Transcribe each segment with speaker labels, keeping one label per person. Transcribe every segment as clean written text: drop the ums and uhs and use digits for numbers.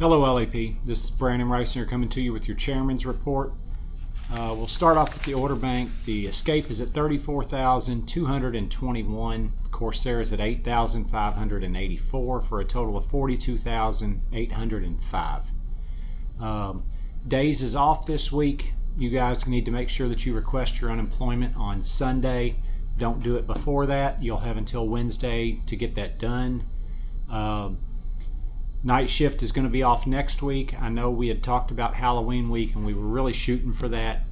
Speaker 1: Hello, LAP. This is Brandon Reisinger coming to you with your chairman's report. We'll start off with the order bank. The Escape is at 34,221. Corsair is at 8,584 for a total of 42,805. Days is off this week. You guys need to make sure that you request your unemployment on Sunday. Don't do it before that. You'll have until Wednesday to get that done. Night shift is going to be off next week. I know we had talked about Halloween week and we were really shooting for that.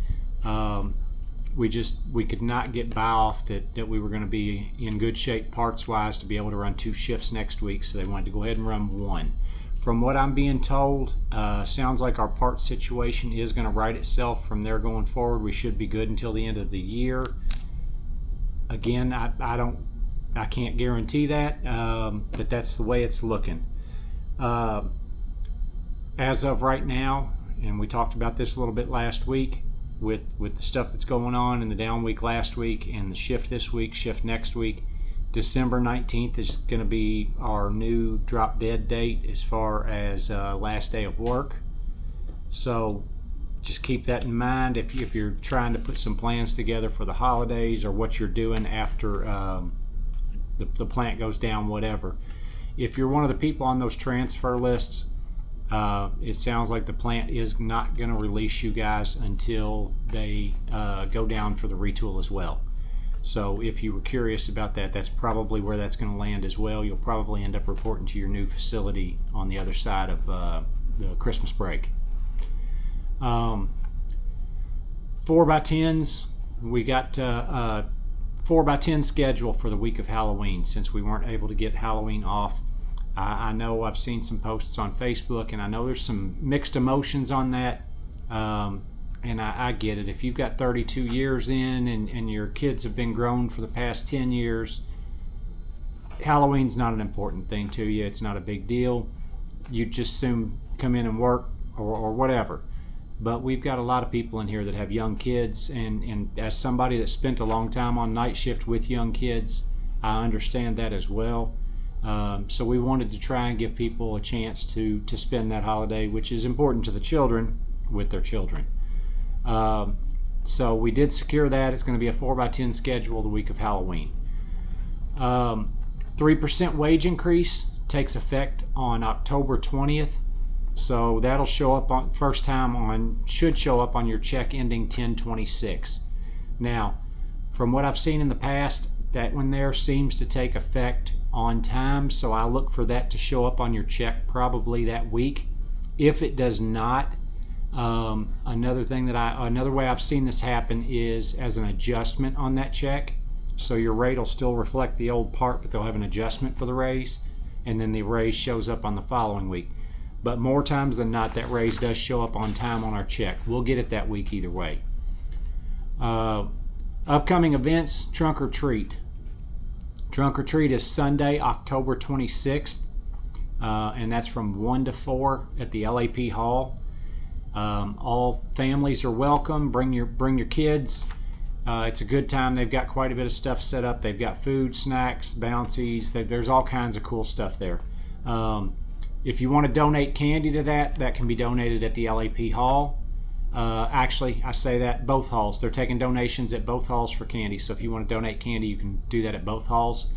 Speaker 1: We could not get by off that we were going to be in good shape parts wise to be able to run 2 shifts next week, so they wanted to go ahead and run 1. From what I'm being told, sounds like our parts situation is going to right itself from there going forward. We should be good until the end of the year. Again, I can't guarantee that, but that's the way it's looking. As of right now, and we talked about this a little bit last week with the stuff that's going on in the down week last week and the shift this week, shift next week, December 19th is going to be our new drop dead date as far as last day of work. So just keep that in mind if you're trying to put some plans together for the holidays or what you're doing after the plant goes down, whatever. If you're one of the people on those transfer lists, it sounds like the plant is not going to release you guys until they go down for the retool as well. So if you were curious about that, that's probably where that's going to land as well. You'll probably end up reporting to your new facility on the other side of the Christmas break. 4x10s, we got 4x10 schedule for the week of Halloween since we weren't able to get Halloween off. I know I've seen some posts on Facebook and I know there's some mixed emotions on that, and I get it. If you've got 32 years in and your kids have been grown for the past 10 years, Halloween's not an important thing to you. It's not a big deal. You just soon come in and work or whatever. But we've got a lot of people in here that have young kids, and as somebody that spent a long time on night shift with young kids, I understand that as well. So we wanted to try and give people a chance to spend that holiday, which is important to the children, with their children. So we did secure that. It's going to be a 4x10 schedule the week of Halloween. 3% wage increase takes effect on October 20th. So that'll show up should show up on your check ending 10/26. Now, from what I've seen in the past, that one there seems to take effect on time, so I look for that to show up on your check probably that week. If it does not, another way I've seen this happen is as an adjustment on that check. So your rate will still reflect the old part, but they'll have an adjustment for the raise, and then the raise shows up on the following week. But more times than not, that raise does show up on time on our check. We'll get it that week either way. Upcoming events, Trunk or Treat. Trunk or Treat is Sunday, October 26th, and that's from 1 to 4 at the LAP Hall. All families are welcome. Bring your kids. It's a good time. They've got quite a bit of stuff set up. They've got food, snacks, bouncies. There's all kinds of cool stuff there. If you want to donate candy to that can be donated at the LAP Hall. Actually, I say that both halls. They're taking donations at both halls for candy. So if you want to donate candy, you can do that at both halls.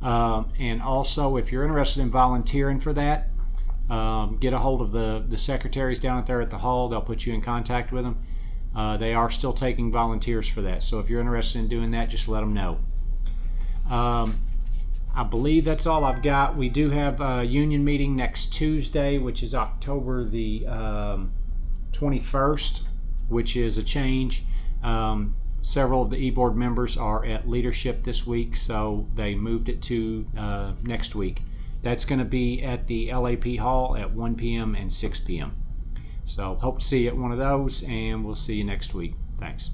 Speaker 1: And also, if you're interested in volunteering for that, get a hold of the secretaries down there at the hall. They'll put you in contact with them. They are still taking volunteers for that. So if you're interested in doing that, just let them know. I believe that's all I've got. We do have a union meeting next Tuesday, which is October the 21st, which is a change. Several of the e-board members are at leadership this week, so they moved it to next week. That's going to be at the LAP Hall at 1 p.m. and 6 p.m. So hope to see you at one of those, and we'll see you next week. Thanks.